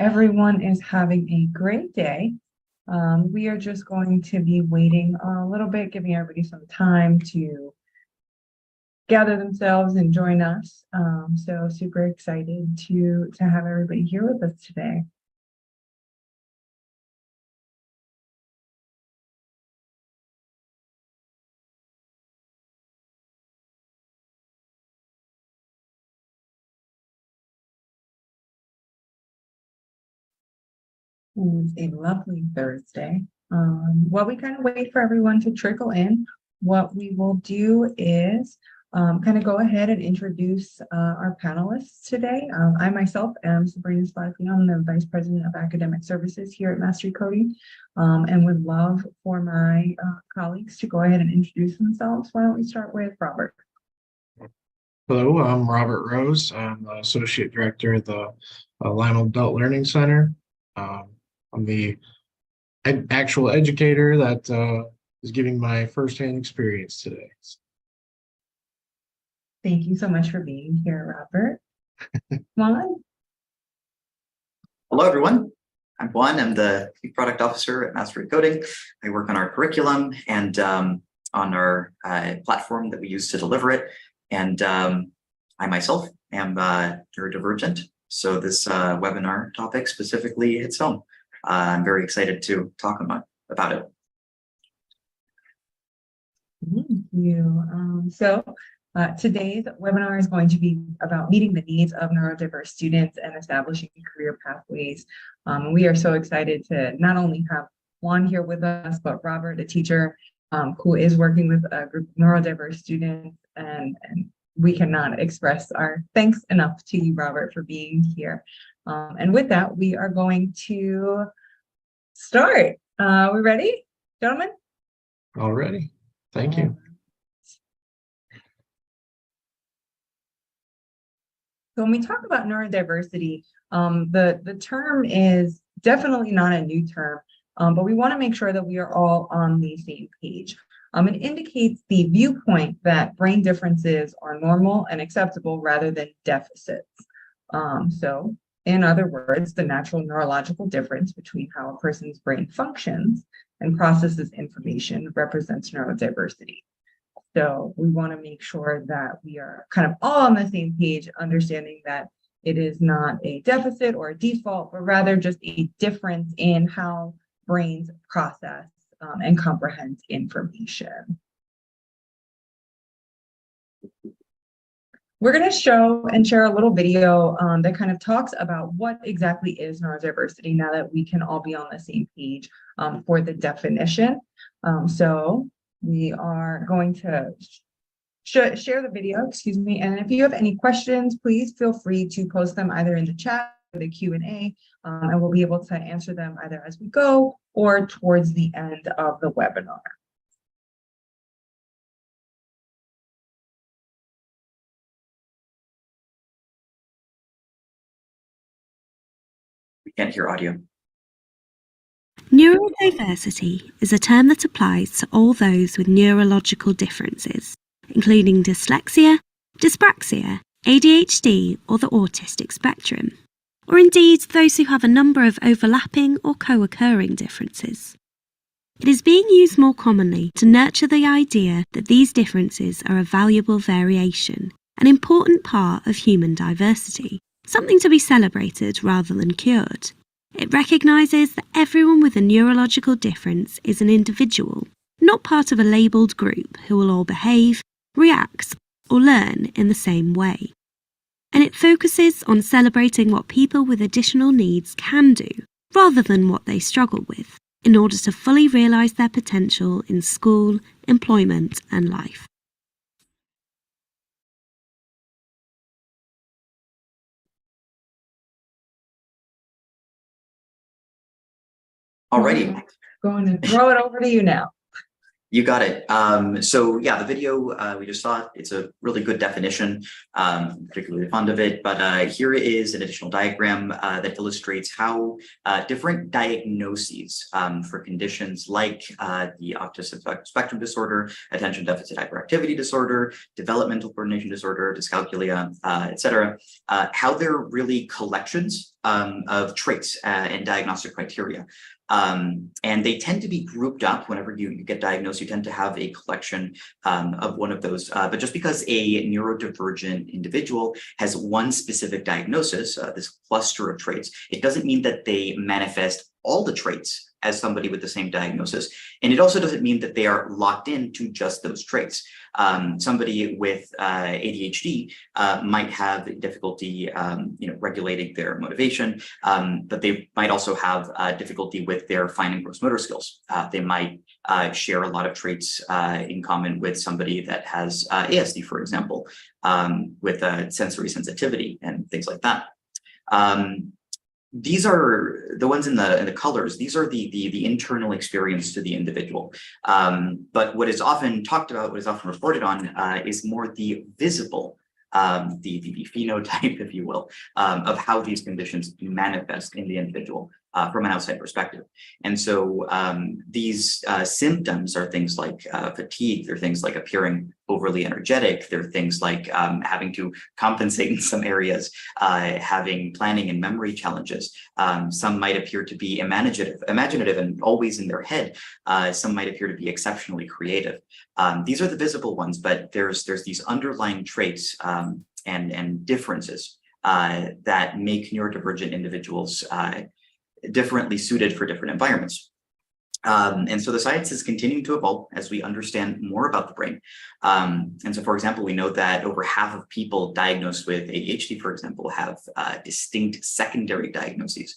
everyone is having a great day. We are just going to be waiting a little bit, giving everybody some time to gather themselves and join us. So super excited to have everybody here with us today. It's a lovely Thursday. While we kind of wait for everyone to trickle in, what we will do is kind of go ahead and introduce our panelists today. I myself am Sabrina Spivey. I'm the Vice President of Academic Services here at Mastery Coding, and would love for my colleagues to go ahead and introduce themselves. Why don't we start with Robert? Hello, I'm Robert Rose. I'm the Associate Director at the Lionel Adult Learning Center. I'm the actual educator that is giving my firsthand experience today. Thank you so much for being here, Robert. Juan? Hello, everyone. I'm Juan. I'm the Chief Product Officer at Mastery Coding. I work on our curriculum and on our platform that we use to deliver it. And I myself am neurodivergent. So this webinar topic specifically hits home. I'm very excited to talk about it. Thank you. Today's webinar is going to be about meeting the needs of neurodiverse students and establishing career pathways. We are so excited to not only have Juan here with us, but Robert, a teacher who is working with a group of neurodiverse students, and we cannot express our thanks enough to you, Robert, for being here. And with that, we are going to start. We ready, gentlemen? All ready. Thank you. So when we talk about neurodiversity, the term is definitely not a new term, but we want to make sure that we are all on the same page. It indicates the viewpoint that brain differences are normal and acceptable rather than deficits. So in other words, the natural neurological difference between how a person's brain functions and processes information represents neurodiversity. So we want to make sure that we are kind of all on the same page, understanding that it is not a deficit or a default, but rather just a difference in how brains process and comprehend information. We're going to show and share a little video that kind of talks about what exactly is neurodiversity now that we can all be on the same page for the definition. So we are going to share the video, excuse me, and if you have any questions, please feel free to post them either in the chat or the Q&A, and we'll be able to answer them either as we go or towards the end of the webinar. We can't hear audio. Neurodiversity is a term that applies to all those with neurological differences, including dyslexia, dyspraxia, ADHD, or the autistic spectrum, or indeed those who have a number of overlapping or co-occurring differences. It is being used more commonly to nurture the idea that these differences are a valuable variation, an important part of human diversity, something to be celebrated rather than cured. It recognises that everyone with a neurological difference is an individual, not part of a labelled group who will all behave, react, or learn in the same way. And it focuses on celebrating what people with additional needs can do, rather than what they struggle with, in order to fully realise their potential in school, employment, and life. Alrighty. Going to throw it over to you now. You got it. So yeah, the video we just saw, it's a really good definition. I'm particularly fond of it, but here is an additional diagram that illustrates how different diagnoses for conditions like the autism spectrum disorder, attention deficit hyperactivity disorder, developmental coordination disorder, dyscalculia, etc., how they're really collections of traits and diagnostic criteria. And they tend to be grouped up whenever you get diagnosed. You tend to have a collection of one of those. But just because a neurodivergent individual has one specific diagnosis, this cluster of traits, it doesn't mean that they manifest all the traits as somebody with the same diagnosis. And it also doesn't mean that they are locked into just those traits. Somebody with ADHD might have difficulty, regulating their motivation, but they might also have difficulty with their fine and gross motor skills. They might share a lot of traits in common with somebody that has ASD, for example, with sensory sensitivity and things like that. These are the ones in the colors. These are the internal experience to the individual. But what is often talked about, what is often reported on, is more the visible, the phenotype, if you will, of how these conditions manifest in the individual from an outside perspective. And so these symptoms are things like fatigue. They're things like appearing overly energetic. They're things like having to compensate in some areas, having planning and memory challenges. Some might appear to be imaginative and always in their head. Some might appear to be exceptionally creative. These are the visible ones, but there's these underlying traits and differences that make neurodivergent individuals differently suited for different environments. And so the science is continuing to evolve as we understand more about the brain. And so, for example, we know that over half of people diagnosed with ADHD, for example, have distinct secondary diagnoses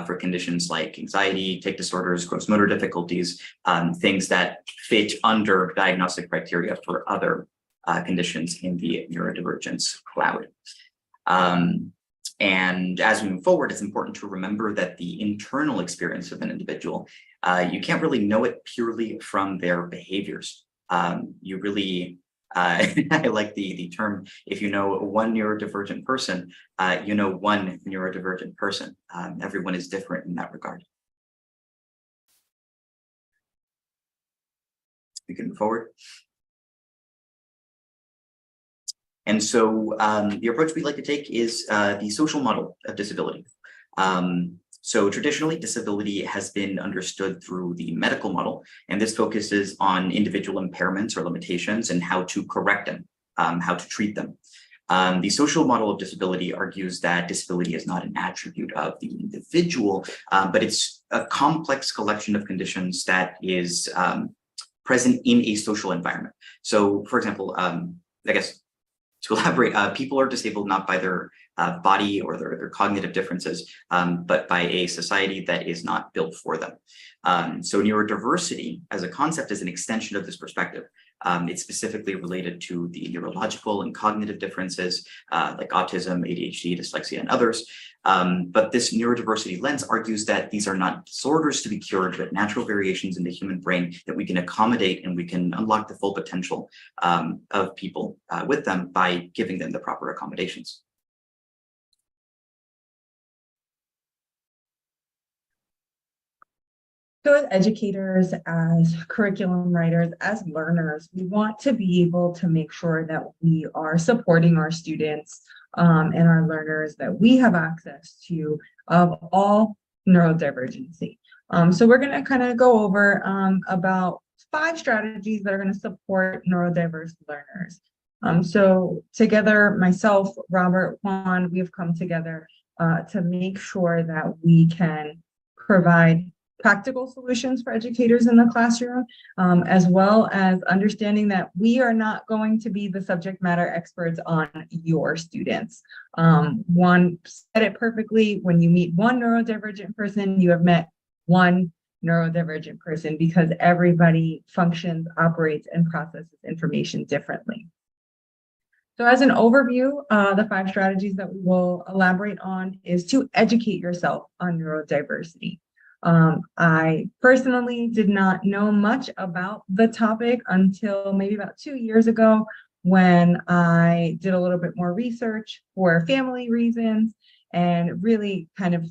for conditions like anxiety, tic disorders, gross motor difficulties, things that fit under diagnostic criteria for other conditions in the neurodivergence cloud. And as we move forward, it's important to remember that the internal experience of an individual, you can't really know it purely from their behaviors. You really, I like the term, if you know one neurodivergent person, you know one neurodivergent person. Everyone is different in that regard. We can move forward. And so the approach we'd like to take is the social model of disability. So traditionally, disability has been understood through the medical model, and this focuses on individual impairments or limitations and how to correct them, how to treat them. The social model of disability argues that disability is not an attribute of the individual, but it's a complex collection of conditions that is present in a social environment. So, for example, I guess, to elaborate, people are disabled not by their body or their cognitive differences, but by a society that is not built for them. So neurodiversity as a concept is an extension of this perspective. It's specifically related to the neurological and cognitive differences like autism, ADHD, dyslexia, and others. But this neurodiversity lens argues that these are not disorders to be cured, but natural variations in the human brain that we can accommodate, and we can unlock the full potential of people with them by giving them the proper accommodations. So as educators, as curriculum writers, as learners, we want to be able to make sure that we are supporting our students and our learners, that we have access to of all neurodivergency. So we're going to kind of go over about 5 strategies that are going to support neurodiverse learners. So together, myself, Robert, Juan, we have come together to make sure that we can provide practical solutions for educators in the classroom, as well as understanding that we are not going to be the subject matter experts on your students. Juan said it perfectly: when you meet one neurodivergent person, you have met one neurodivergent person, because everybody functions, operates, and processes information differently. So as an overview, the 5 strategies that we will elaborate on is to educate yourself on neurodiversity. I personally did not know much about the topic until maybe about 2 years ago, when I did a little bit more research for family reasons and really kind of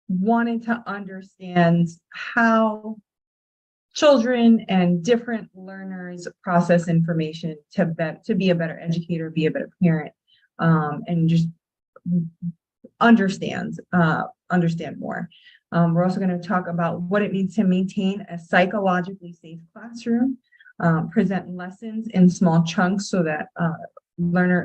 wanted to understand how children and different learners process information to be a better educator, be a better parent, and just understand more. We're also going to talk about what it means to maintain a psychologically safe classroom, present lessons in small chunks so that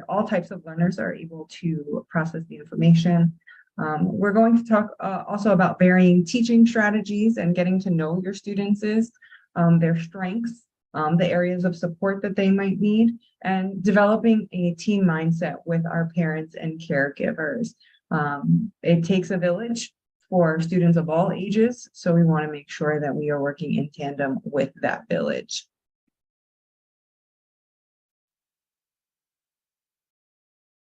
all types of learners are able to process the information. We're going to talk also about varying teaching strategies and getting to know your students, their strengths, the areas of support that they might need, and developing a team mindset with our parents and caregivers. It takes a village for students of all ages, so we want to make sure that we are working in tandem with that village.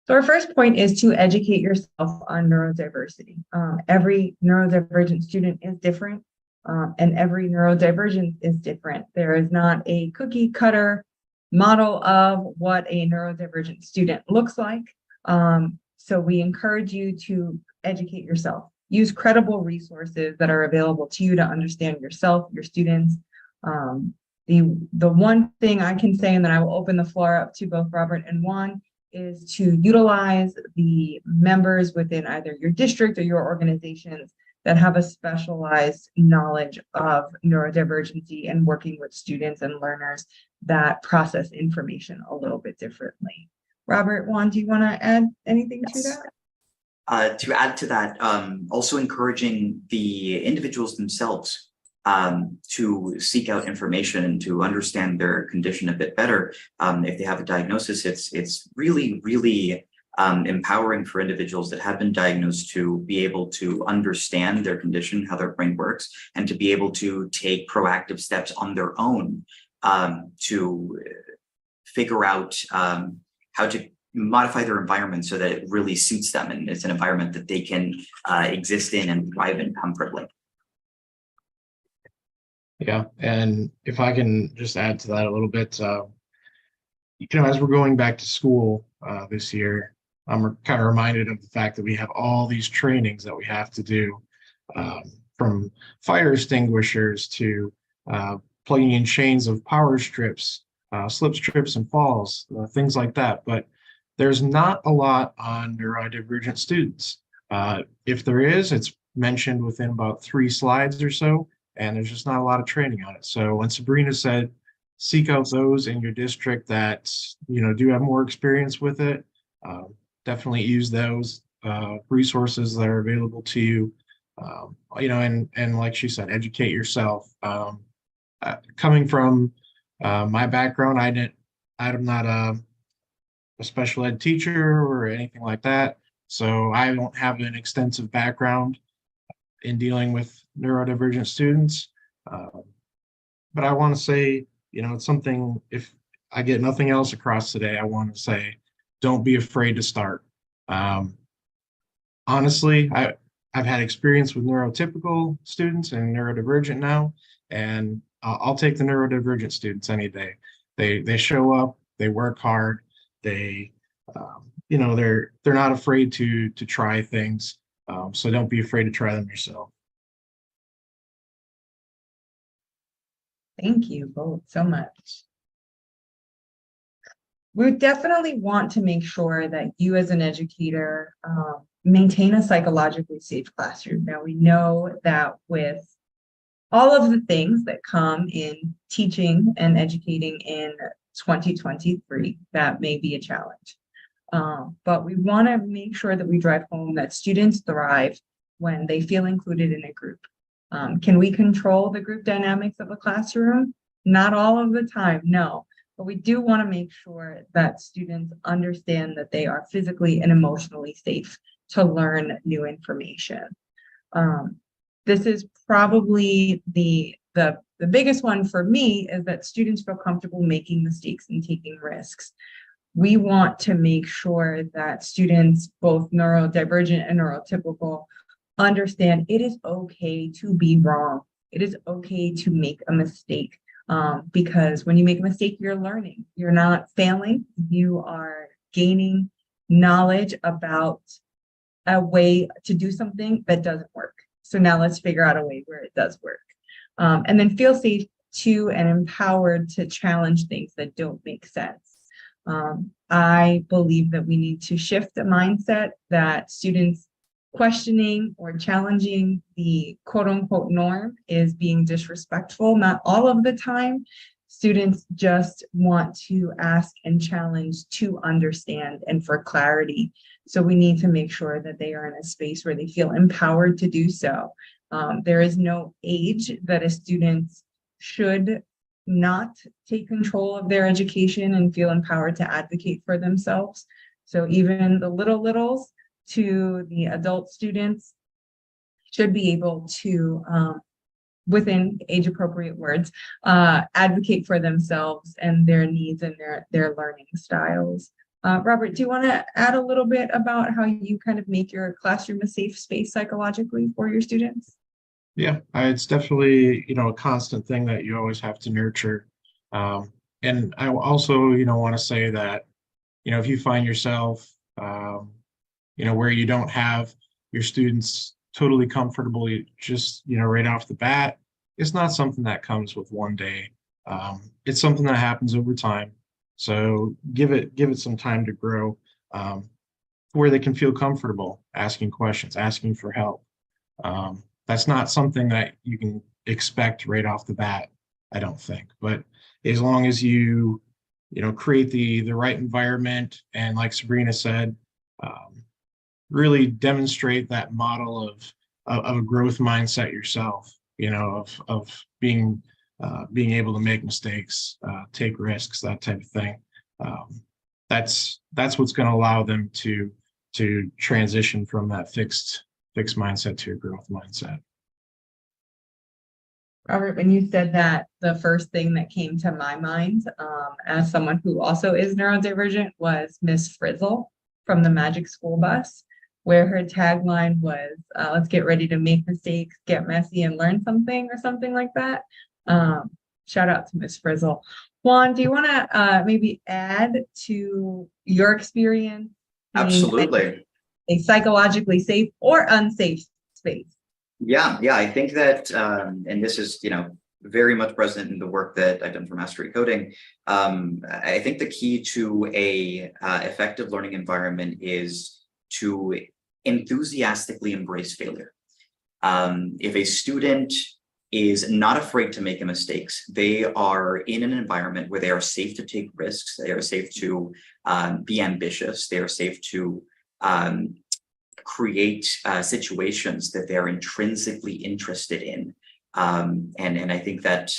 So our first point is to educate yourself on neurodiversity. Every neurodivergent student is different, and every neurodivergent is different. There is not a cookie cutter model of what a neurodivergent student looks like. So we encourage you to educate yourself. Use credible resources that are available to you to understand yourself, your students. The one thing I can say, and then I will open the floor up to both Robert and Juan, is to utilize the members within either your district or your organizations that have a specialized knowledge of neurodivergency and working with students and learners that process information a little bit differently. Robert, Juan, do you want to add anything to that? To add to that, also encouraging the individuals themselves to seek out information and to understand their condition a bit better. If they have a diagnosis, it's really, really empowering for individuals that have been diagnosed to be able to understand their condition, how their brain works, and to be able to take proactive steps on their own to figure out how to modify their environment so that it really suits them and it's an environment that they can exist in and thrive in comfortably. Yeah, and if I can just add to that a little bit, as we're going back to school this year, I'm kind of reminded of the fact that we have all these trainings that we have to do, from fire extinguishers to plugging in chains of power strips, slip strips and falls, things like that. But there's not a lot on neurodivergent students. If there is, it's mentioned within about 3 slides or so. And there's just not a lot of training on it. So when Sabrina said, seek out those in your district that, do have more experience with it, definitely use those resources that are available to you, and like she said, educate yourself. Coming from my background, I'm not a special ed teacher or anything like that. So I don't have an extensive background in dealing with neurodivergent students. But I want to say, it's something, if I get nothing else across today, I want to say, don't be afraid to start. Honestly, I've had experience with neurotypical students and neurodivergent now, and I'll take the neurodivergent students any day. They show up, they work hard, they're not afraid to try things. So don't be afraid to try them yourself. Thank you both so much. We definitely want to make sure that you as an educator maintain a psychologically safe classroom. Now, we know that with all of the things that come in teaching and educating in 2023, that may be a challenge. But we want to make sure that we drive home that students thrive when they feel included in a group. Can we control the group dynamics of a classroom? Not all of the time, no. But we do want to make sure that students understand that they are physically and emotionally safe to learn new information. This is probably the biggest one for me, is that students feel comfortable making mistakes and taking risks. We want to make sure that students, both neurodivergent and neurotypical, understand it is okay to be wrong. It is okay to make a mistake, because when you make a mistake, you're learning. You're not failing. You are gaining knowledge about a way to do something that doesn't work. So now let's figure out a way where it does work. And then feel safe too and empowered to challenge things that don't make sense. I believe that we need to shift the mindset that students questioning or challenging the quote unquote norm is being disrespectful. Not all of the time. Students just want to ask and challenge to understand and for clarity. So we need to make sure that they are in a space where they feel empowered to do so. There is no age that a student should not take control of their education and feel empowered to advocate for themselves. So even the littles to the adult students should be able to, within age appropriate words, advocate for themselves and their needs and their learning styles. Robert, do you want to add a little bit about how you kind of make your classroom a safe space psychologically for your students? Yeah, it's definitely, a constant thing that you always have to nurture. And I also, want to say that, if you find yourself, where you don't have your students totally comfortable, just, right off the bat, it's not something that comes with one day. It's something that happens over time. So give it some time to grow, where they can feel comfortable asking questions, asking for help. That's not something that you can expect right off the bat, I don't think. But as long as you, create the right environment and, like Sabrina said, really demonstrate that model of a growth mindset yourself, of being able to make mistakes, take risks, that type of thing. That's what's going to allow them to transition from that fixed mindset to a growth mindset. Robert, when you said that, the first thing that came to my mind, as someone who also is neurodivergent, was Miss Frizzle from the Magic School Bus, where her tagline was, let's get ready to make mistakes, get messy, and learn something, or something like that. Shout out to Miss Frizzle. Juan, do you want to maybe add to your experience? Absolutely. A psychologically safe or unsafe space? Yeah, I think that, and this is, very much present in the work that I've done for Mastery Coding. I think the key to a effective learning environment is to enthusiastically embrace failure. If a student is not afraid to make mistakes, they are in an environment where they are safe to take risks, they are safe to be ambitious, they are safe to create situations that they're intrinsically interested in. And I think that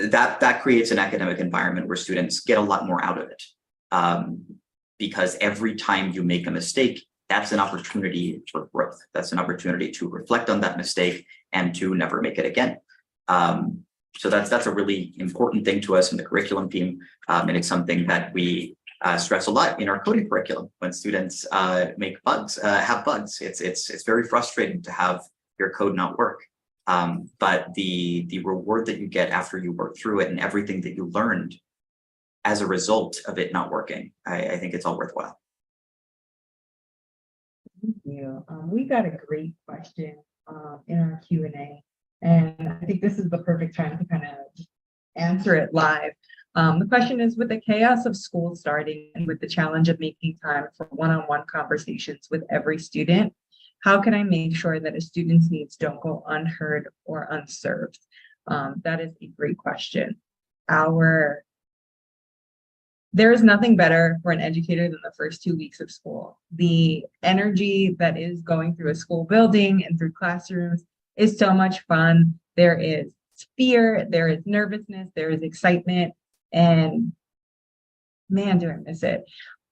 that creates an academic environment where students get a lot more out of it. Because every time you make a mistake, that's an opportunity for growth. That's an opportunity to reflect on that mistake and to never make it again. So that's a really important thing to us in the curriculum team. And it's something that we stress a lot in our coding curriculum. When students have bugs, it's very frustrating to have your code not work. But the reward that you get after you work through it and everything that you learned as a result of it not working, I think it's all worthwhile. Thank you. We got a great question in our Q&A, and I think this is the perfect time to kind of answer it live. The question is, with the chaos of school starting and with the challenge of making time for one-on-one conversations with every student, how can I make sure that a student's needs don't go unheard or unserved? That is a great question. There is nothing better for an educator than the first 2 weeks of school. The energy that is going through a school building and through classrooms is so much fun. There is fear, there is nervousness, there is excitement, and man, do I miss it.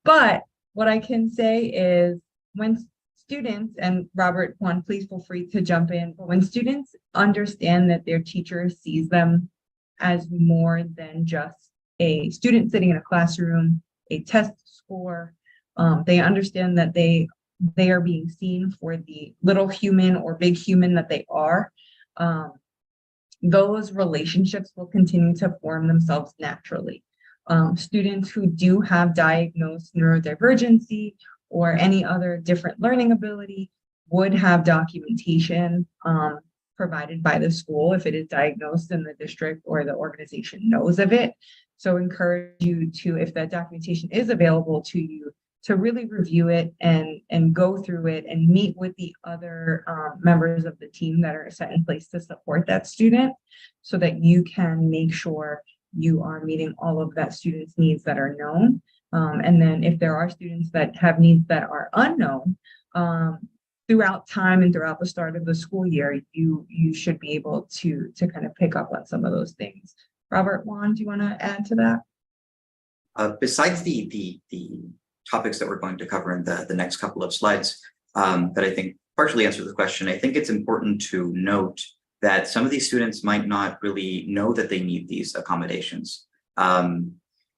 But what I can say is, when students, and Robert, Juan, please feel free to jump in, but when students understand that their teacher sees them as more than just a student sitting in a classroom, a test score, they understand that they are being seen for the little human or big human that they are. Those relationships will continue to form themselves naturally. Students who do have diagnosed neurodivergency or any other different learning ability would have documentation provided by the school if it is diagnosed and the district or the organization knows of it. So encourage you to, if that documentation is available to you, to really review it and go through it and meet with the other members of the team that are set in place to support that student, so that you can make sure you are meeting all of that student's needs that are known. And then if there are students that have needs that are unknown, throughout time and throughout the start of the school year, you should be able to kind of pick up on some of those things. Robert, Juan, do you want to add to that? Besides the topics that we're going to cover in the next couple of slides, that I think partially answer the question, I think it's important to note that some of these students might not really know that they need these accommodations.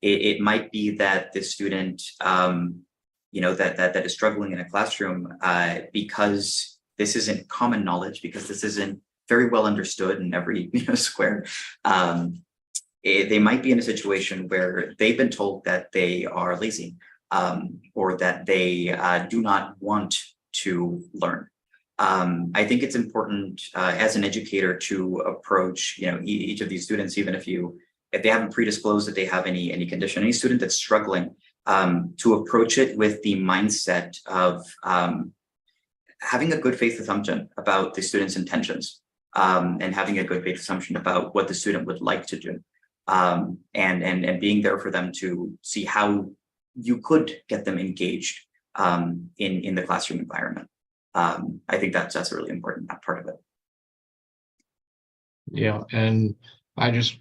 It might be that the student, that is struggling in a classroom because this isn't common knowledge, because this isn't very well understood in every square. They might be in a situation where they've been told that they are lazy, or that they do not want to learn. I think it's important as an educator to approach each of these students, even if they haven't predisclosed that they have any condition, any student that's struggling, to approach it with the mindset of having a good faith assumption about the student's intentions, and having a good faith assumption about what the student would like to do, and being there for them to see how you could get them engaged in the classroom environment. I think that's a really important part of it. Yeah, and I just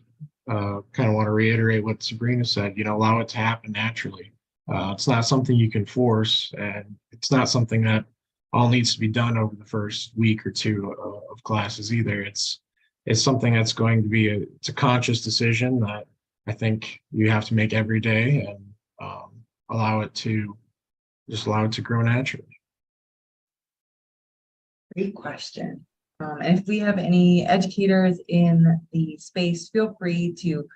kind of want to reiterate what Sabrina said, allow it to happen naturally. It's not something you can force, and it's not something that all needs to be done over the first week or two of classes either. It's something that's going to be it's a conscious decision that I think you have to make every day, and allow it to grow naturally. Great question. And if we have any educators in the space, feel free to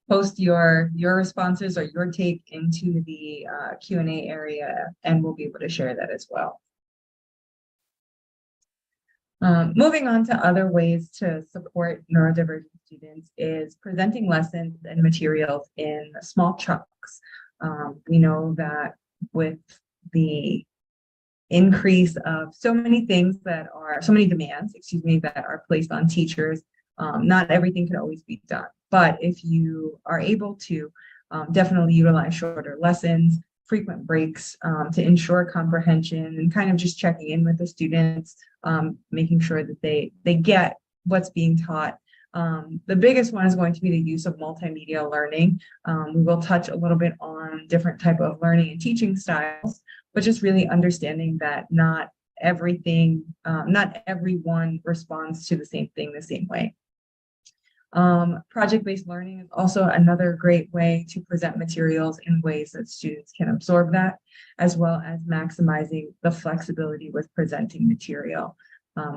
post your responses or your take into the Q&A area, and we'll be able to share that as well. Moving on to other ways to support neurodivergent students is presenting lessons and materials in small chunks. We know that with the increase of so many demands, that are placed on teachers, not everything can always be done. But if you are able to, definitely utilize shorter lessons, frequent breaks, to ensure comprehension, and kind of just checking in with the students, making sure that they get what's being taught. The biggest one is going to be the use of multimedia learning. We will touch a little bit on different type of learning and teaching styles, but just really understanding that not everyone responds to the same thing the same way. Project-based learning is also another great way to present materials in ways that students can absorb that, as well as maximizing the flexibility with presenting material.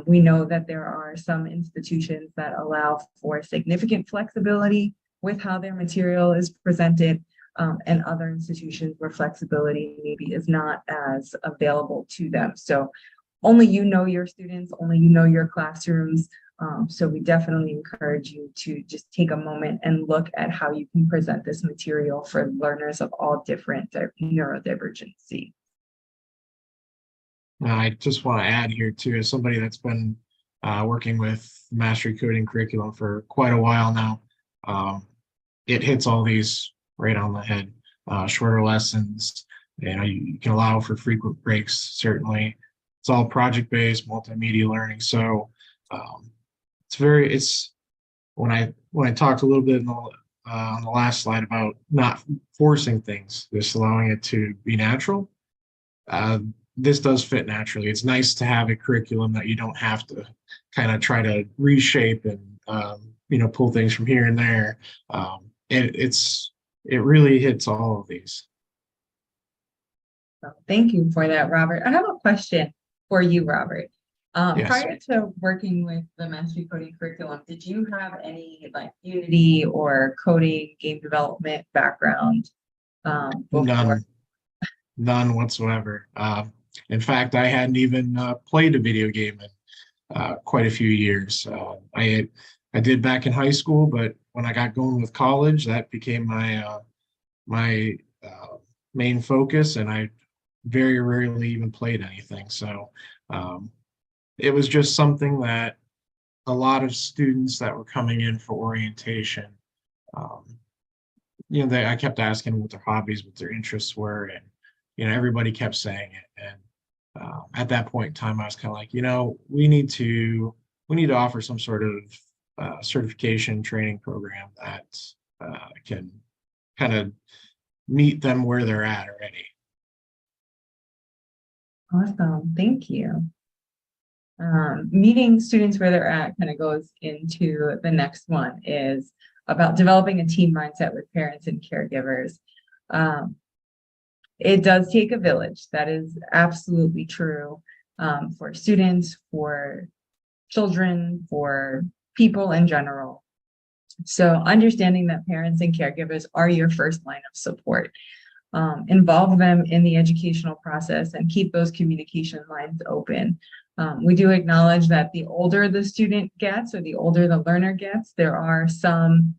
We know that there are some institutions that allow for significant flexibility with how their material is presented, and other institutions where flexibility maybe is not as available to them. So only your students, only your classrooms. So we definitely encourage you to just take a moment and look at how you can present this material for learners of all different neurodivergency. I just want to add here too, as somebody that's been working with mastery coding curriculum for quite a while now, it hits all these right on the head. Shorter lessons, you can allow for frequent breaks. Certainly, it's all project-based, multimedia learning. So it's when I talked a little bit on the last slide about not forcing things, just allowing it to be natural. This does fit naturally. It's nice to have a curriculum that you don't have to kind of try to reshape and pull things from here and there. It really hits all of these. Thank you for that, Robert. I have a question for you, Robert. Yes. Prior to working with the mastery coding curriculum, did you have any Unity or coding game development background before? None whatsoever. In fact, I hadn't even played a video game in quite a few years. I did back in high school, but when I got going with college, that became my main focus, and I very rarely even played anything. So it was just something that a lot of students that were coming in for orientation, I kept asking them what their hobbies, what their interests were, and everybody kept saying it. And at that point in time, I was kind of like, we need to offer some sort of certification training program that can kind of meet them where they're at already. Awesome, thank you. Meeting students where they're at kind of goes into the next one, is about developing a team mindset with parents and caregivers. It does take a village. That is absolutely true, for students, for children, for people in general. So understanding that parents and caregivers are your first line of support. Involve them in the educational process and keep those communication lines open. We do acknowledge that the older the student gets, or the older the learner gets, there are some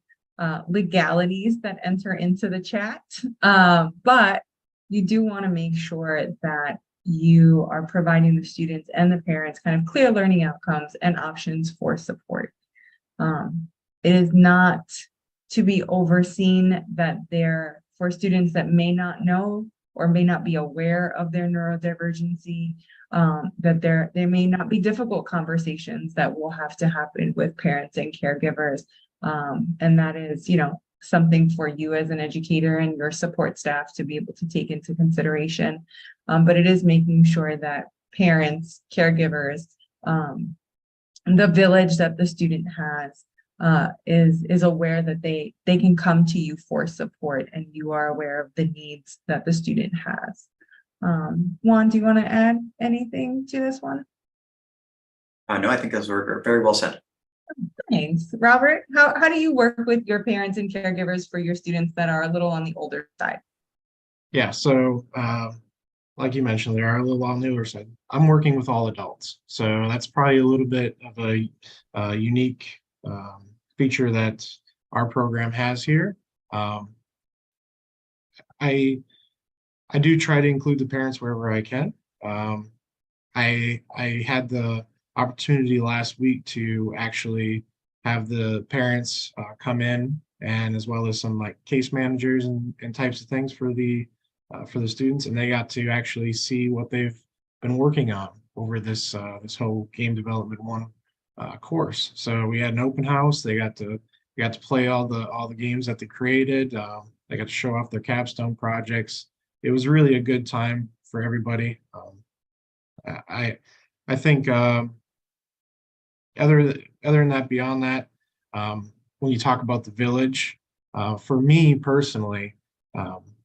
legalities that enter into the chat, but you do want to make sure that you are providing the students and the parents kind of clear learning outcomes and options for support. It is not to be overseen that for students that may not know or may not be aware of their neurodivergency, that there may not be difficult conversations that will have to happen with parents and caregivers. And that is, something for you as an educator and your support staff to be able to take into consideration. But it is making sure that parents, caregivers, the village that the student has is aware that they can come to you for support, and you are aware of the needs that the student has. Juan, do you want to add anything to this one? No, I think those were very well said. Thanks. Robert, how do you work with your parents and caregivers for your students that are a little on the older side? Yeah, so like you mentioned, they are a little on the newer side. I'm working with all adults, so that's probably a little bit of a unique feature that our program has here. I do try to include the parents wherever I can. I had the opportunity last week to actually have the parents come in, and as well as some like case managers and types of things for the students, and they got to actually see what they've been working on over this whole game development one course. So we had an open house. They got to play all the games that they created. They got to show off their capstone projects. It was really a good time for everybody. I think other than that, beyond that, when you talk about the village, for me personally,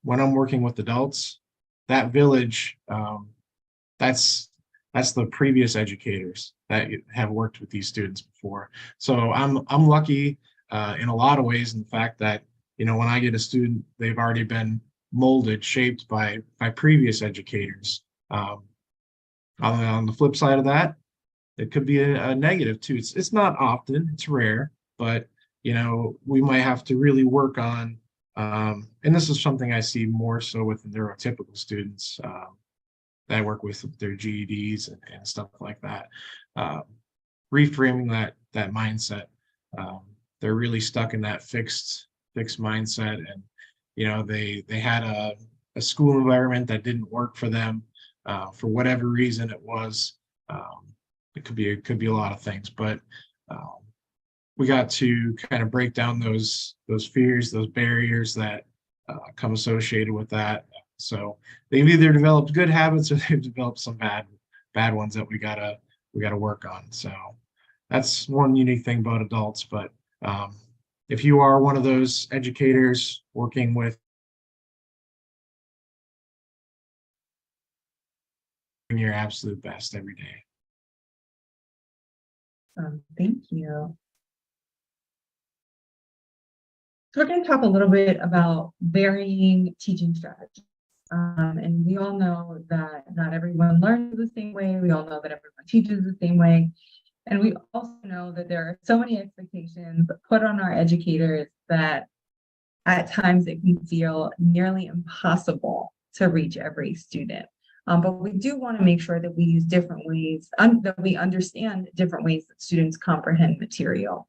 when I'm working with adults, that village, that's the previous educators that have worked with these students before. So I'm lucky in a lot of ways in the fact that when I get a student, they've already been molded, shaped by previous educators. On the flip side of that, it could be a negative too. It's not often, it's rare, but we might have to really work on, and this is something I see more so with the neurotypical students that I work with their GEDs and stuff like that. Reframing that mindset. They're really stuck in that fixed mindset, and they had a school environment that didn't work for them for whatever reason it was. It could be a lot of things, but we got to kind of break down those fears, those barriers that come associated with that. So they've either developed good habits or they've developed some bad ones that we gotta work on. So that's one unique thing about adults. But if you are one of those educators working with your absolute best every day. Thank you. So we're going to talk a little bit about varying teaching strategies. And we all know that not everyone learns the same way. We all know that everyone teaches the same way. And we also know that there are so many expectations put on our educators that at times it can feel nearly impossible to reach every student. But we do want to make sure that we use different ways, that we understand different ways that students comprehend material.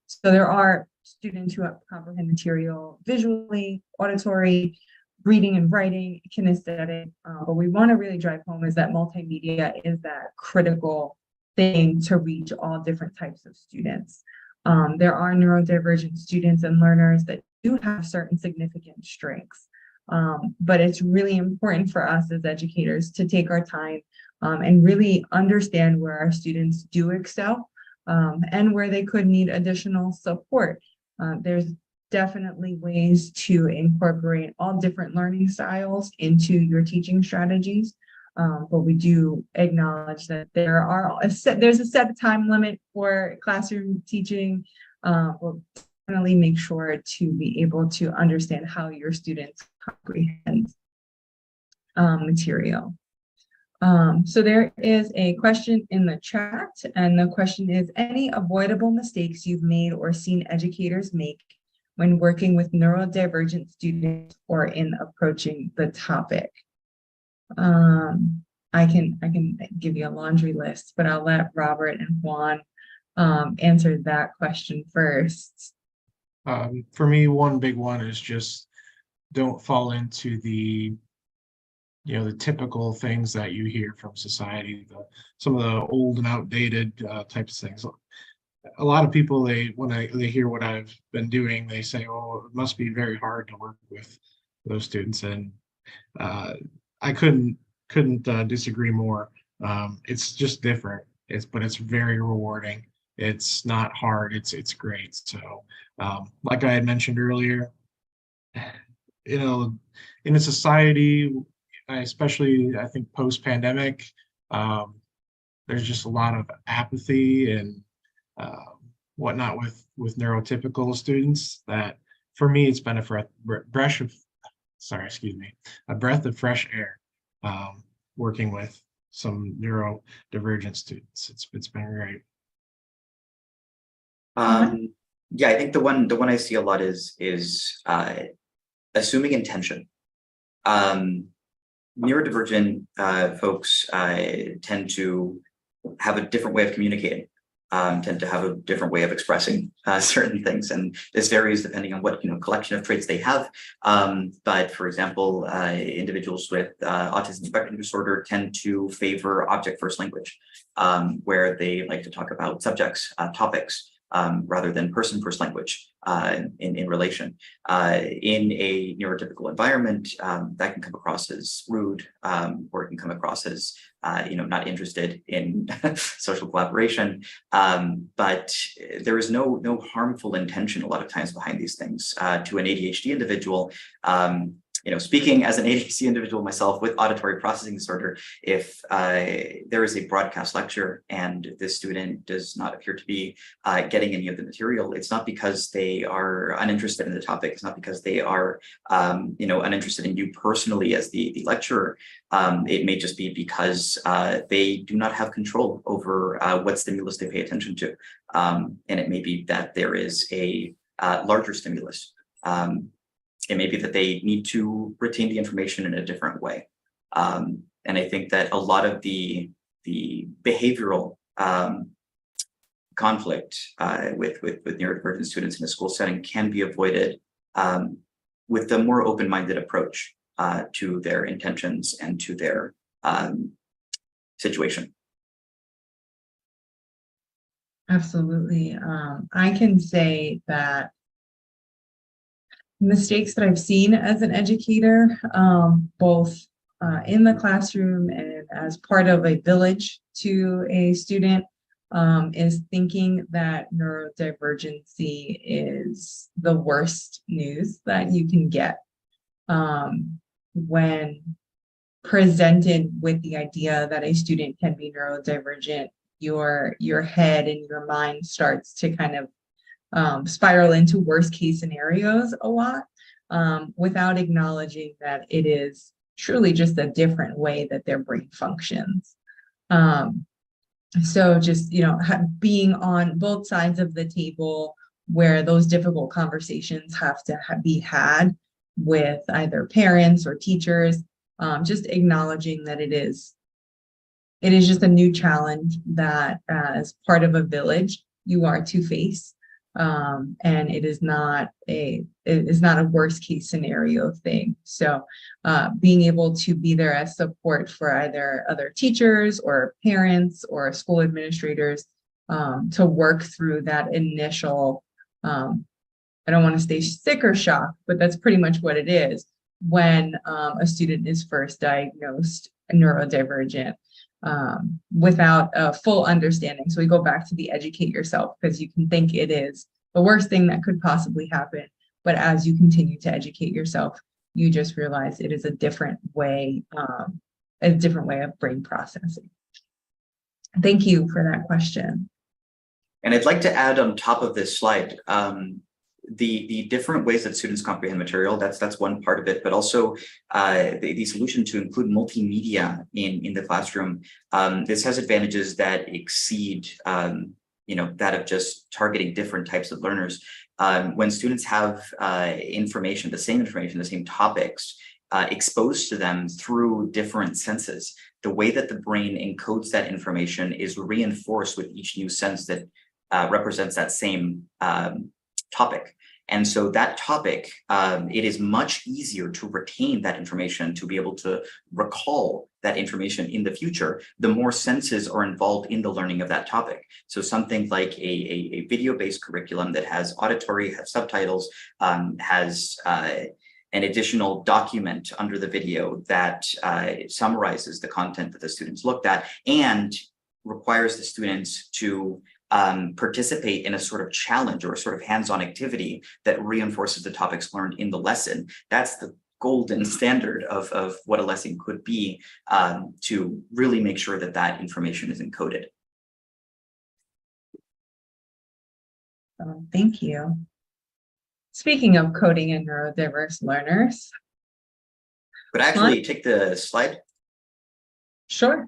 So there are students who comprehend material visually, auditory, reading and writing, kinesthetic, but we want to really drive home is that multimedia is that critical thing to reach all different types of students. There are neurodivergent students and learners that do have certain significant strengths, but it's really important for us as educators to take our time and really understand where our students do excel and where they could need additional support. There's definitely ways to incorporate all different learning styles into your teaching strategies. But we do acknowledge that there's a set time limit for classroom teaching. We'll definitely make sure to be able to understand how your students comprehend material. So there is a question in the chat, and the question is, any avoidable mistakes you've made or seen educators make when working with neurodivergent students or in approaching the topic? I can give you a laundry list, but I'll let Robert and Juan answer that question first. For me, one big one is just don't fall into the typical things that you hear from society, some of the old and outdated types of things. A lot of people, when they hear what I've been doing, they say, "Oh, it must be very hard to work with those students," and I couldn't disagree more. It's just different. But it's very rewarding. It's not hard. It's great. So, like I had mentioned earlier, in a society, especially I think post-pandemic, there's just a lot of apathy and whatnot with neurotypical students. That for me, it's been a breath of fresh air. Working with some neurodivergent students, it's been great. Yeah, I think the one I see a lot is assuming intention. Neurodivergent folks tend to have a different way of communicating, tend to have a different way of expressing certain things, and this varies depending on what collection of traits they have. But for example, individuals with autism spectrum disorder tend to favor object-first language, where they like to talk about subjects, topics, rather than person-first language in relation. In a neurotypical environment, that can come across as rude, or it can come across as not interested in social collaboration. But there is no harmful intention a lot of times behind these things. To an ADHD individual, speaking as an ADHD individual myself with auditory processing disorder, if there is a broadcast lecture and this student does not appear to be getting any of the material, it's not because they are uninterested in the topic. It's not because they are, uninterested in you personally as the lecturer. It may just be because they do not have control over what stimulus they pay attention to. And it may be that there is a larger stimulus. It may be that they need to retain the information in a different way. And I think that a lot of the behavioral conflict with neurodivergent students in a school setting can be avoided with a more open-minded approach to their intentions and to their situation. Absolutely. I can say that mistakes that I've seen as an educator, both in the classroom and as part of a village to a student, is thinking that neurodivergency is the worst news that you can get. When presented with the idea that a student can be neurodivergent, your head and your mind starts to kind of spiral into worst case scenarios a lot, without acknowledging that it is truly just a different way that their brain functions. So just, being on both sides of the table where those difficult conversations have to be had with either parents or teachers, just acknowledging that it is just a new challenge that as part of a village you are to face. And it is not a worst case scenario thing. So being able to be there as support for either other teachers or parents or school administrators to work through that initial, I don't want to say sticker shock, but that's pretty much what it is when a student is first diagnosed neurodivergent without a full understanding. So we go back to the educate yourself, because you can think it is the worst thing that could possibly happen. But as you continue to educate yourself, you just realize it is a different way of brain processing. Thank you for that question. And I'd like to add on top of this slide, the different ways that students comprehend material, that's one part of it, but also the solution to include multimedia in the classroom. This has advantages that exceed that of just targeting different types of learners. When students have information, the same topics exposed to them through different senses, the way that the brain encodes that information is reinforced with each new sense that represents that same topic. And so that topic, it is much easier to retain that information, to be able to recall that information in the future, the more senses are involved in the learning of that topic. So something like a video-based curriculum that has auditory, has subtitles, has an additional document under the video that summarizes the content that the students looked at and requires the students to participate in a sort of challenge or a sort of hands-on activity that reinforces the topics learned in the lesson. That's the golden standard of what a lesson could be, to really make sure that that information is encoded. Thank you. Speaking of coding and neurodiverse learners. Could I actually take the slide? Sure.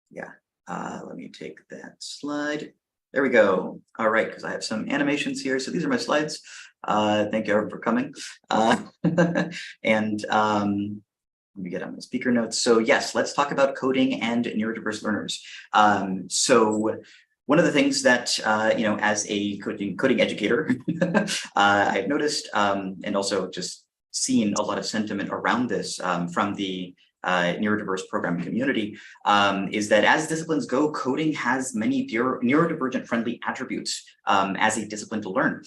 Yeah, let me take that slide. There we go. All right, because I have some animations here. So these are my slides. Thank you everyone for coming. And let me get on my speaker notes. So yes, let's talk about coding and neurodiverse learners. So one of the things that, as a coding educator, I've noticed and also just seen a lot of sentiment around this from the neurodiverse program community, is that as disciplines go, coding has many neurodivergent friendly attributes as a discipline to learn.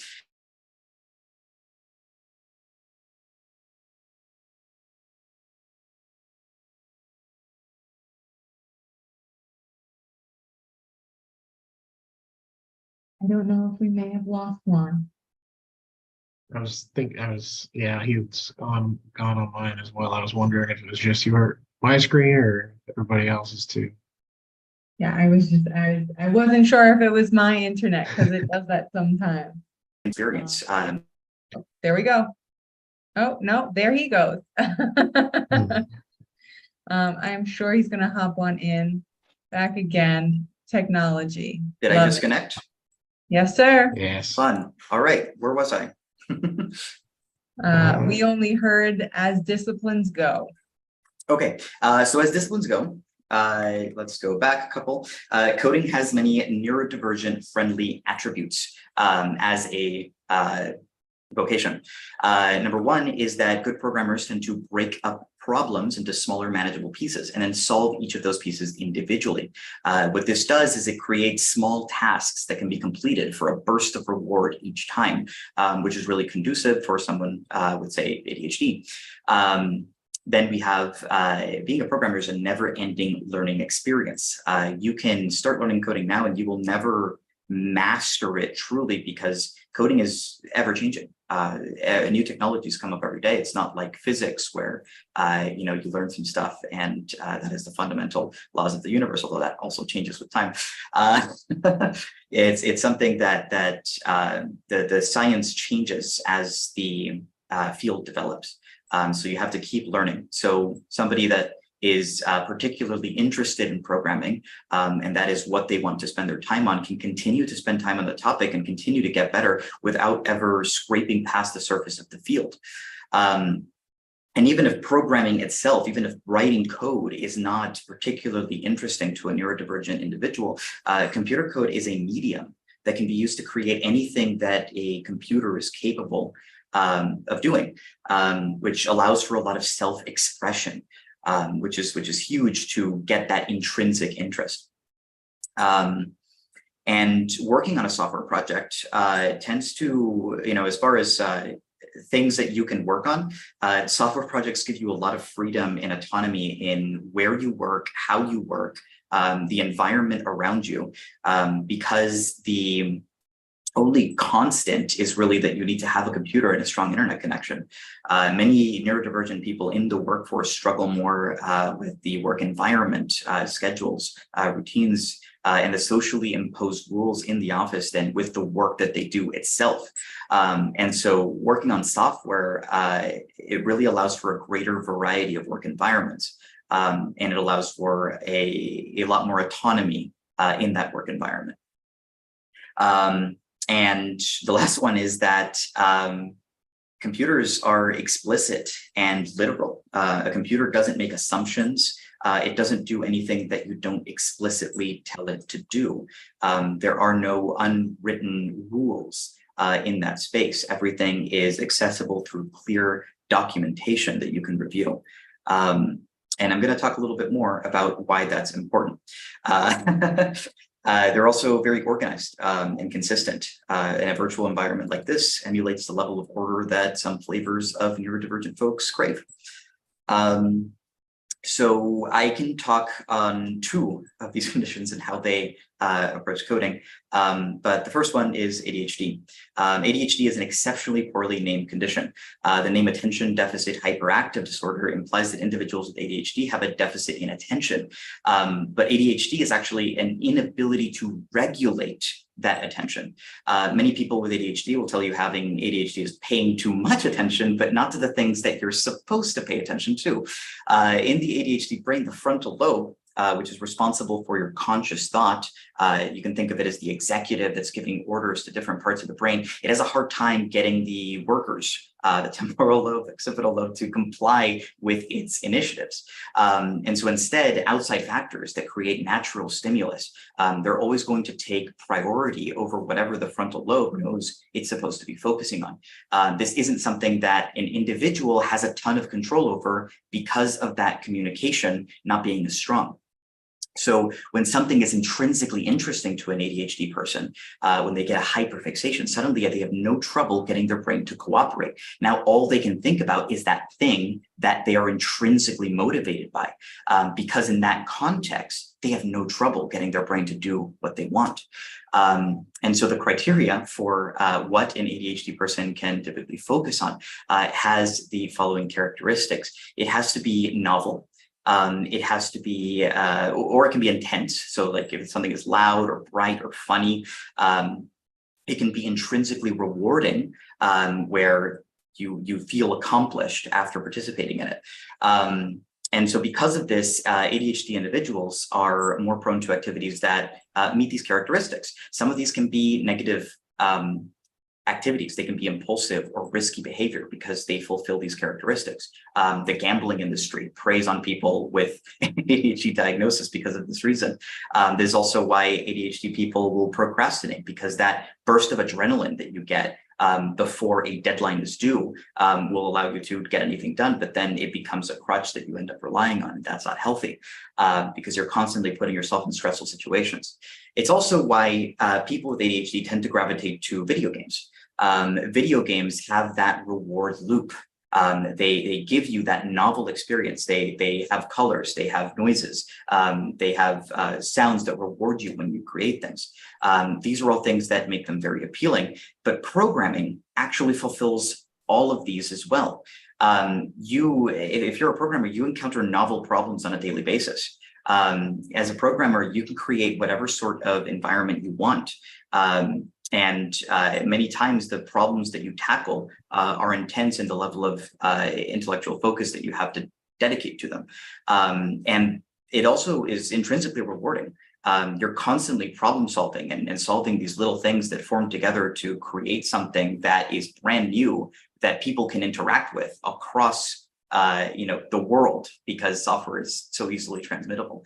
I don't know if we may have lost one. Yeah, he's gone on mine as well. I was wondering if it was just my screen or everybody else's too. Yeah, I wasn't sure if it was my internet, because it does that sometimes. Experience. There we go. Oh, no, there he goes. I'm sure he's going to hop on in back again. Technology. Did I disconnect? Yes, sir. Yes. Fun. All right. Where was I? We only heard as disciplines go. Okay. So as disciplines go, let's go back a couple. Coding has many neurodivergent friendly attributes as a vocation. Number one is that good programmers tend to break up problems into smaller manageable pieces and then solve each of those pieces individually. What this does is it creates small tasks that can be completed for a burst of reward each time, which is really conducive for someone with, say, ADHD. Then we have being a programmer is a never-ending learning experience. You can start learning coding now and you will never master it truly, because coding is ever-changing. New technologies come up every day. It's not like physics where you learn some stuff and that is the fundamental laws of the universe, although that also changes with time. It's something that the science changes as the field develops. So you have to keep learning. So somebody that is particularly interested in programming, and that is what they want to spend their time on, can continue to spend time on the topic and continue to get better without ever scraping past the surface of the field. And even if programming itself, even if writing code is not particularly interesting to a neurodivergent individual, computer code is a medium that can be used to create anything that a computer is capable of doing, which allows for a lot of self-expression, which is huge to get that intrinsic interest. And working on a software project tends to, as far as things that you can work on, software projects give you a lot of freedom and autonomy in where you work, how you work, the environment around you, because the only constant is really that you need to have a computer and a strong internet connection. Many neurodivergent people in the workforce struggle more with the work environment, schedules, routines, and the socially imposed rules in the office than with the work that they do itself. And so working on software, it really allows for a greater variety of work environments. And it allows for a lot more autonomy in that work environment. And the last one is that computers are explicit and literal. A computer doesn't make assumptions. It doesn't do anything that you don't explicitly tell it to do. There are no unwritten rules in that space. Everything is accessible through clear documentation that you can review. And I'm going to talk a little bit more about why that's important. They're also very organized and consistent. In a virtual environment like this emulates the level of order that some flavors of neurodivergent folks crave. So I can talk on two of these conditions and how they approach coding. But the first one is ADHD. ADHD is an exceptionally poorly named condition. The name attention deficit hyperactive disorder implies that individuals with ADHD have a deficit in attention. But ADHD is actually an inability to regulate that attention. Many people with ADHD will tell you having ADHD is paying too much attention, but not to the things that you're supposed to pay attention to. In the ADHD brain, the frontal lobe, which is responsible for your conscious thought, you can think of it as the executive that's giving orders to different parts of the brain. It has a hard time getting the workers, the temporal lobe, the occipital lobe, to comply with its initiatives. And so instead, outside factors that create natural stimulus, they're always going to take priority over whatever the frontal lobe knows it's supposed to be focusing on. This isn't something that an individual has a ton of control over because of that communication not being as strong. So when something is intrinsically interesting to an ADHD person, when they get a hyperfixation, suddenly they have no trouble getting their brain to cooperate. Now, all they can think about is that thing that they are intrinsically motivated by, because in that context, they have no trouble getting their brain to do what they want. And so the criteria for what an ADHD person can typically focus on has the following characteristics. It has to be novel. It has to be, or it can be intense. So like if something is loud or bright or funny, it can be intrinsically rewarding, where you feel accomplished after participating in it. And so because of this, ADHD individuals are more prone to activities that meet these characteristics. Some of these can be negative activities. They can be impulsive or risky behavior because they fulfill these characteristics. The gambling industry preys on people with ADHD diagnosis because of this reason. There's also why ADHD people will procrastinate, because that burst of adrenaline that you get before a deadline is due will allow you to get anything done, but then it becomes a crutch that you end up relying on, and that's not healthy because you're constantly putting yourself in stressful situations. It's also why people with ADHD tend to gravitate to video games. Video games have that reward loop. They give you that novel experience. They have colors, they have noises, they have sounds that reward you when you create things. These are all things that make them very appealing, but programming actually fulfills all of these as well. If you're a programmer, you encounter novel problems on a daily basis. As a programmer, you can create whatever sort of environment you want. And many times the problems that you tackle are intense in the level of intellectual focus that you have to dedicate to them. And it also is intrinsically rewarding. You're constantly problem solving and solving these little things that form together to create something that is brand new that people can interact with across the world, because software is so easily transmittable.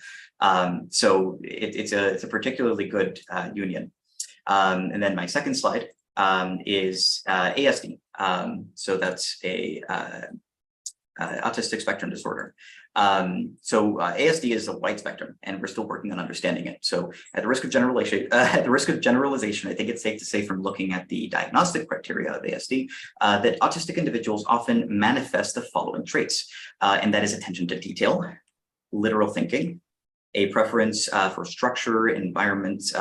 So it's a particularly good union. And then my second slide is ASD. So that's a autistic spectrum disorder. So ASD is a wide spectrum, and we're still working on understanding it. So at the risk of generalization, I think it's safe to say, from looking at the diagnostic criteria of ASD, that autistic individuals often manifest the following traits, and that is attention to detail, literal thinking, a preference for structure in environments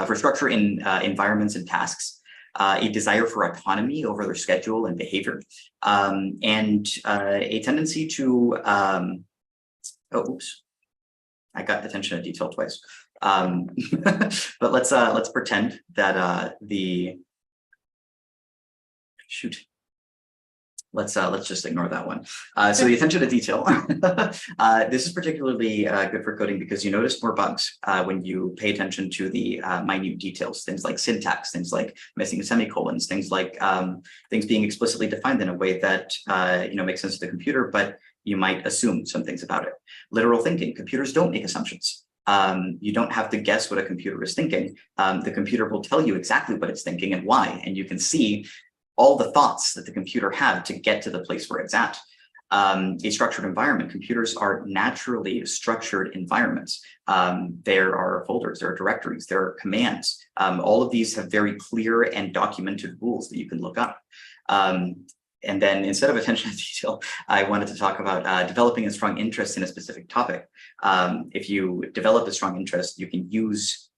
and tasks, a desire for autonomy over their schedule and behavior, and a tendency to, oops, I got attention to detail twice. But let's pretend that let's just ignore that one. So the attention to detail, this is particularly good for coding because you notice more bugs when you pay attention to the minute details, things like syntax, things like missing semicolons, things like things being explicitly defined in a way that makes sense to the computer, but you might assume some things about it. Literal thinking, computers don't make assumptions. You don't have to guess what a computer is thinking. The computer will tell you exactly what it's thinking and why, and you can see all the thoughts that the computer had to get to the place where it's at. A structured environment. Computers are naturally structured environments. There are folders, there are directories, there are commands. All of these have very clear and documented rules that you can look up. And then instead of attention to detail, I wanted to talk about developing a strong interest in a specific topic. If you develop a strong interest, you can use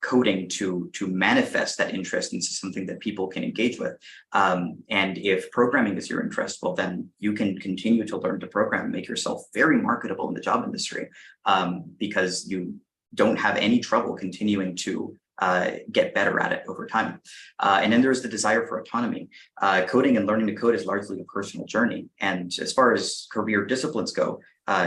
coding to manifest that interest into something that people can engage with. And if programming is your interest, well, then you can continue to learn to program and make yourself very marketable in the job industry, because you don't have any trouble continuing to get better at it over time. And then there's the desire for autonomy. Coding and learning to code is largely a personal journey. And as far as career disciplines go,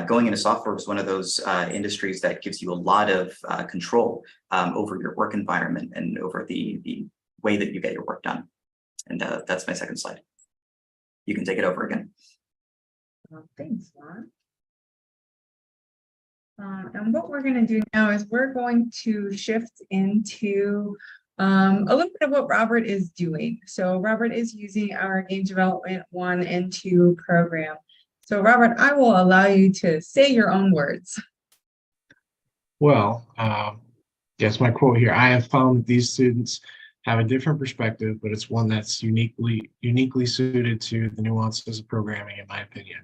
going into software is one of those industries that gives you a lot of control over your work environment and over the way that you get your work done. And that's my second slide. You can take it over again. Thanks, Juan. And what we're going to do now is we're going to shift into a little bit of what Robert is doing. So Robert is using our Game Development 1 and 2 program. So Robert, I will allow you to say your own words. Well, yes, my quote here, I have found that these students have a different perspective, but it's one that's uniquely suited to the nuances of programming, in my opinion.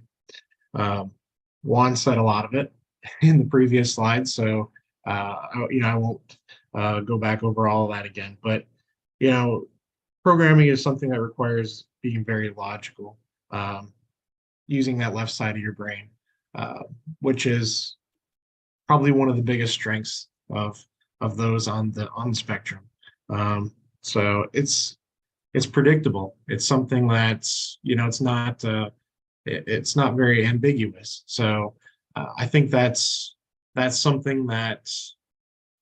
Juan said a lot of it in the previous slide, so I won't go back over all of that again. But programming is something that requires being very logical, using that left side of your brain, which is probably one of the biggest strengths of those on the spectrum. So it's predictable. It's something that's it's not very ambiguous. So I think that's something that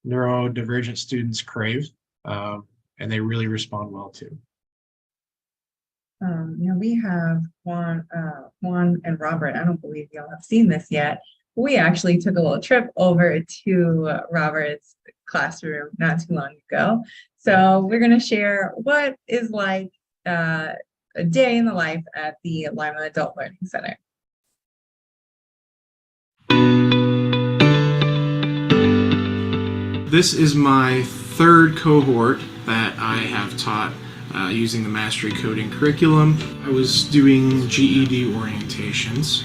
neurodivergent students crave, and they really respond well to. We have Juan and Robert. I don't believe y'all have seen this yet. We actually took a little trip over to Robert's classroom not too long ago. So we're going to share what is like a day in the life at the Lima Adult Learning Center. This is my third cohort that I have taught using the Mastery Coding curriculum. I was doing GED orientations,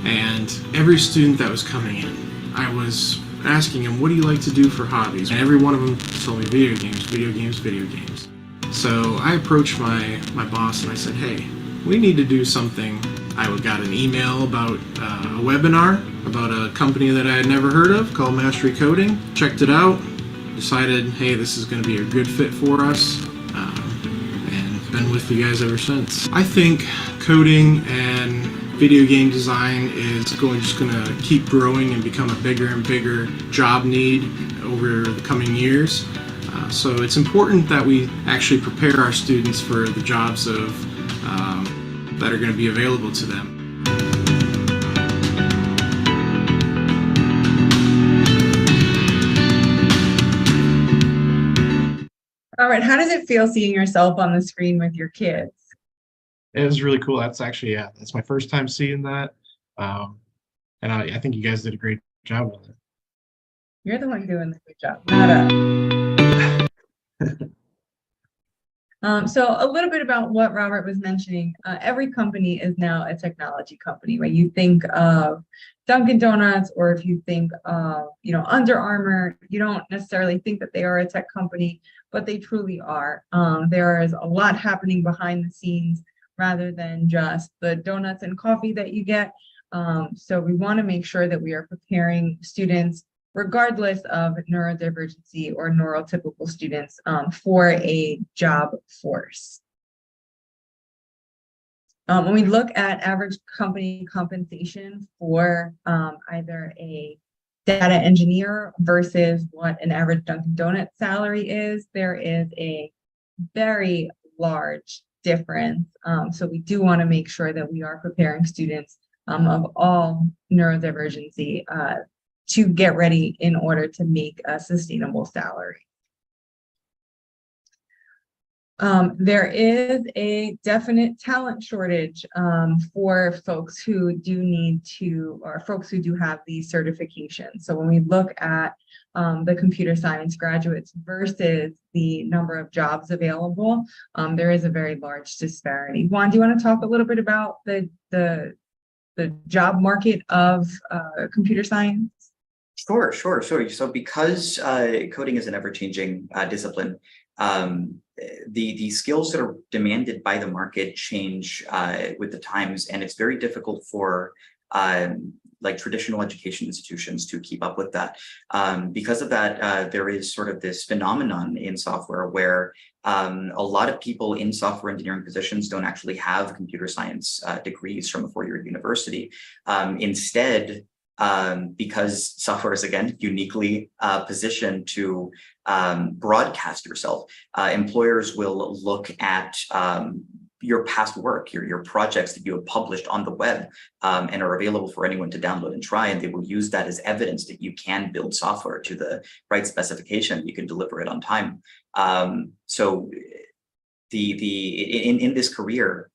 and every student that was coming in, I was asking them, what do you like to do for hobbies? And every one of them told me video games, video games, video games. So I approached my boss and I said, hey, we need to do something. I got an email about a webinar about a company that I had never heard of called Mastery Coding. Checked it out, decided, hey, this is going to be a good fit for us, and been with you guys ever since. I think coding and video game design is just going to keep growing and become a bigger and bigger job need over the coming years. So it's important that we actually prepare our students for the jobs of that are going to be available to them. Robert, how does it feel seeing yourself on the screen with your kids? It was really cool. That's actually, yeah, that's my first time seeing that. And I think you guys did a great job with it. You're the one doing the good job, not us. So a little bit about what Robert was mentioning. Every company is now a technology company. When you think of Dunkin' Donuts, or if you think of, Under Armour, you don't necessarily think that they are a tech company, but they truly are. There is a lot happening behind the scenes rather than just the donuts and coffee that you get. So we want to make sure that we are preparing students, regardless of neurodivergency or neurotypical students, for a job force. When we look at average company compensation for either a data engineer versus what an average Dunkin' Donuts salary is, there is a very large difference. So we do want to make sure that we are preparing students of all neurodivergency to get ready in order to make a sustainable salary. There is a definite talent shortage for folks who do need to, or folks who do have these certifications. So when we look at the computer science graduates versus the number of jobs available, there is a very large disparity. Juan, do you want to talk a little bit about the job market of computer science? Sure. So because coding is an ever-changing discipline, the skills that are demanded by the market change with the times, and it's very difficult for like traditional education institutions to keep up with that. Because of that, there is sort of this phenomenon in software where a lot of people in software engineering positions don't actually have computer science degrees from a four-year university. Instead, because software is, again, uniquely positioned to broadcast yourself, employers will look at your past work, your projects that you have published on the web and are available for anyone to download and try, and they will use that as evidence that you can build software to the right specification, you can deliver it on time. So in this career,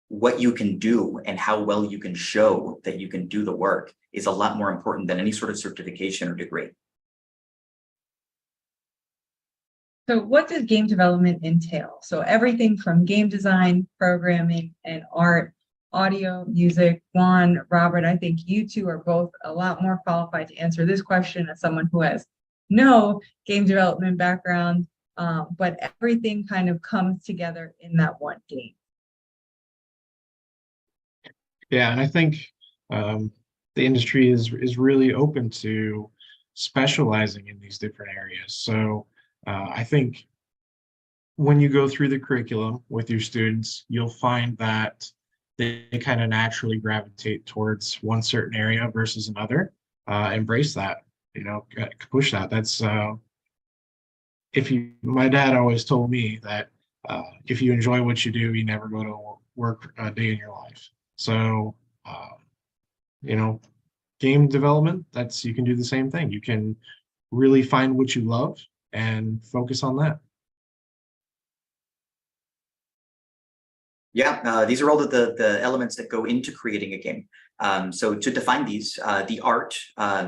what you can do and how well you can show that you can do the work is a lot more important than any sort of certification or degree. So what does game development entail? So everything from game design, programming, and art, audio, music. Juan, Robert, I think you two are both a lot more qualified to answer this question as someone who has no game development background, but everything kind of comes together in that one game. Yeah, and I think the industry is really open to specializing in these different areas. So I think when you go through the curriculum with your students, you'll find that they kind of naturally gravitate towards one certain area versus another. Embrace that, push that. That's my dad always told me that if you enjoy what you do, you never go to work a day in your life. So, game development, you can do the same thing. You can really find what you love and focus on that. Yeah, these are all the elements that go into creating a game. So to define these, the art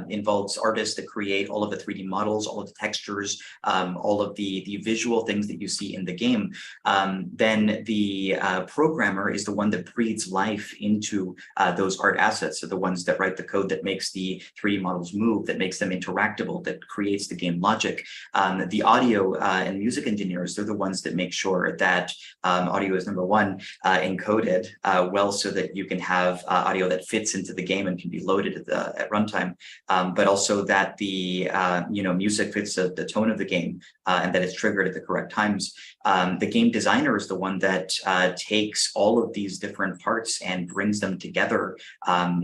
involves artists that create all of the 3D models, all of the textures, all of the visual things that you see in the game. Then the programmer is the one that breathes life into those art assets. So the ones that write the code that makes the 3D models move, that makes them interactable, that creates the game logic. The audio and music engineers, they're the ones that make sure that audio is, number one, encoded well so that you can have audio that fits into the game and can be loaded at runtime, but also that the music fits the tone of the game and that it's triggered at the correct times. The game designer is the one that takes all of these different parts and brings them together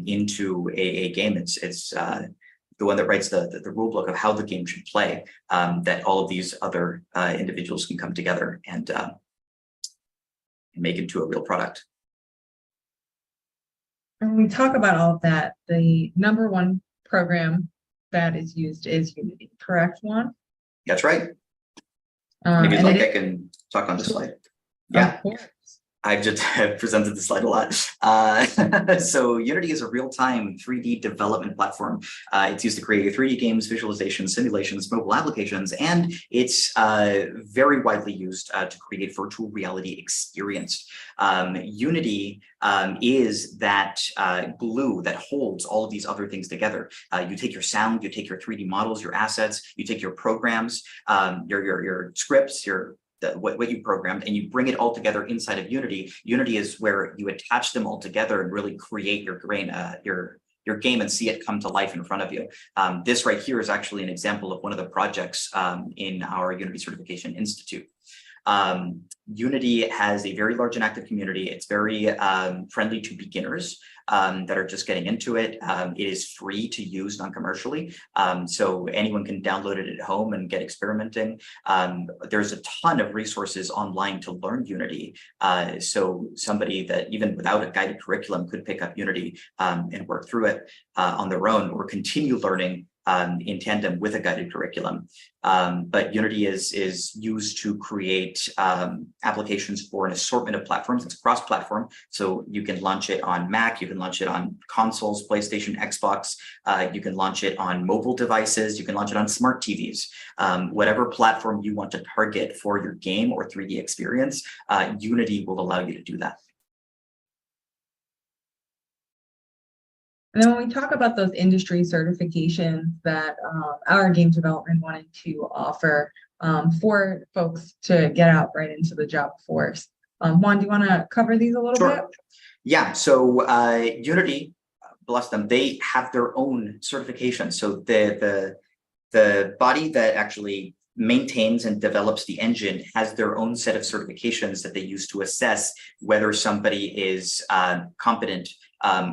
into a game. It's the one that writes the rule book of how the game should play, that all of these other individuals can come together and make into a real product. And when we talk about all of that, the number one program that is used is Unity, correct, Juan? That's right. And if you'd And like, it I can talk on the slide. is, Yeah. of course. I've just presented the slide a lot. So Unity is a real-time 3D development platform. It's used to create 3D games, visualizations, simulations, mobile applications, and it's very widely used to create virtual reality experience. Unity is that glue that holds all of these other things together. You take your sound, you take your 3D models, your assets, you take your programs, your scripts, what you programmed, and you bring it all together inside of Unity. Unity is where you attach them all together and really create your game and see it come to life in front of you. This right here is actually an example of one of the projects in our Unity Certification Institute. Unity has a very large and active community. It's very friendly to beginners that are just getting into it. It is free to use non-commercially, so anyone can download it at home and get experimenting. There's a ton of resources online to learn Unity, so somebody that even without a guided curriculum could pick up Unity and work through it on their own or continue learning in tandem with a guided curriculum. But Unity is used to create applications for an assortment of platforms. It's cross-platform, so you can launch it on Mac, you can launch it on consoles, PlayStation, Xbox, you can launch it on mobile devices, you can launch it on smart TVs. Whatever platform you want to target for your game or 3D experience, Unity will allow you to do that. And then when we talk about those industry certifications that our game development wanted to offer for folks to get out right into the job force. Juan, do you want to cover these a little bit? Yeah, so Unity, bless them, they have their own certification. So the body that actually maintains and develops the engine has their own set of certifications that they use to assess whether somebody is competent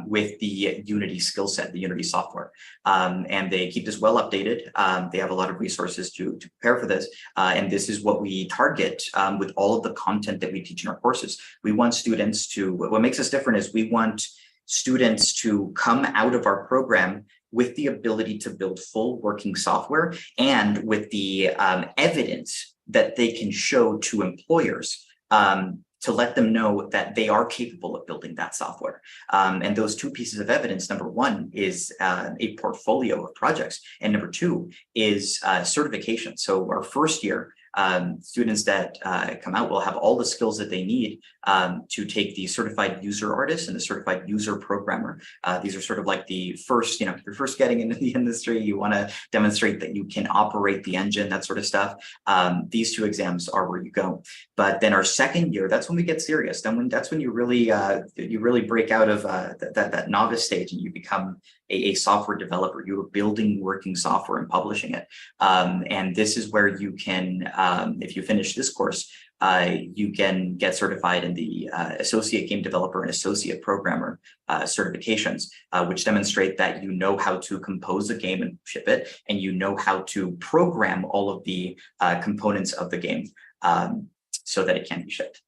with the Unity skill set, the Unity software. And they keep this well updated. They have a lot of resources to prepare for this. And this is what we target with all of the content that we teach in our courses. We want students to, what makes us different is we want students to come out of our program with the ability to build full working software and with the evidence that they can show to employers to let them know that they are capable of building that software. And those two pieces of evidence, number one is a portfolio of projects, and number two is certification. So our first year, students that come out will have all the skills that they need to take the certified user artist and the certified user programmer. These are sort of like the first, if you're first getting into the industry, you want to demonstrate that you can operate the engine, that sort of stuff. These two exams are where you go. But then our second year, that's when we get serious. That's when you really break out of that novice stage and you become a software developer. You're building working software and publishing it. And this is where you can, if you finish this course, you can get certified in the associate game developer and associate programmer certifications, which demonstrate that you know how to compose a game and ship it, and you know how to program all of the components of the game so that it can be shipped.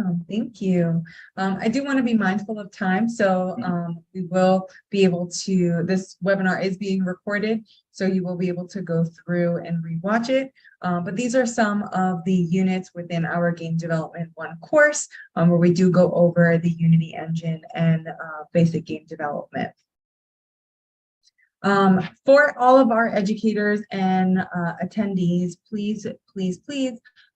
Oh, thank you. I do want to be mindful of time, so we will be able to, this webinar is being recorded, so you will be able to go through and rewatch it. But these are some of the units within our Game Development 1 course, where we do go over the Unity engine and basic game development. For all of our educators and attendees, please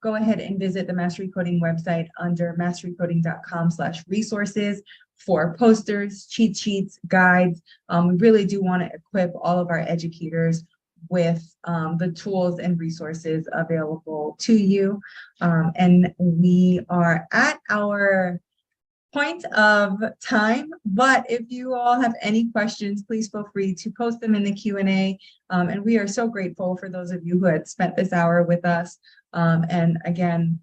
go ahead and visit the Mastery Coding website under masterycoding.com/resources for posters, cheat sheets, guides. We really do want to equip all of our educators with the tools and resources available to you. And we are at our point of time, but if you all have any questions, please feel free to post them in the Q&A. And we are so grateful for those of you who had spent this hour with us. And again,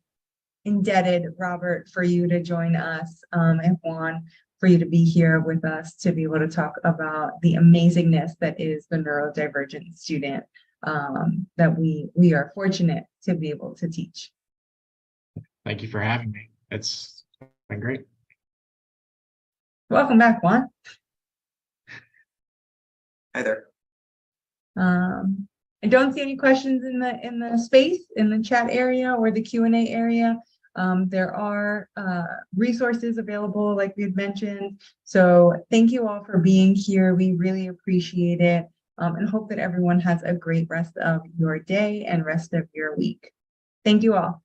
indebted, Robert, for you to join us, and Juan, for you to be here with us to be able to talk about the amazingness that is the neurodivergent student that we are fortunate to be able to teach. Thank you for having me. It's been great. Welcome back, Juan. Hi there. I don't see any questions in the space, in the chat area or the Q&A area. There are resources available, like we had mentioned. So thank you all for being here. We really appreciate it, and hope that everyone has a great rest of your day and rest of your week. Thank you all.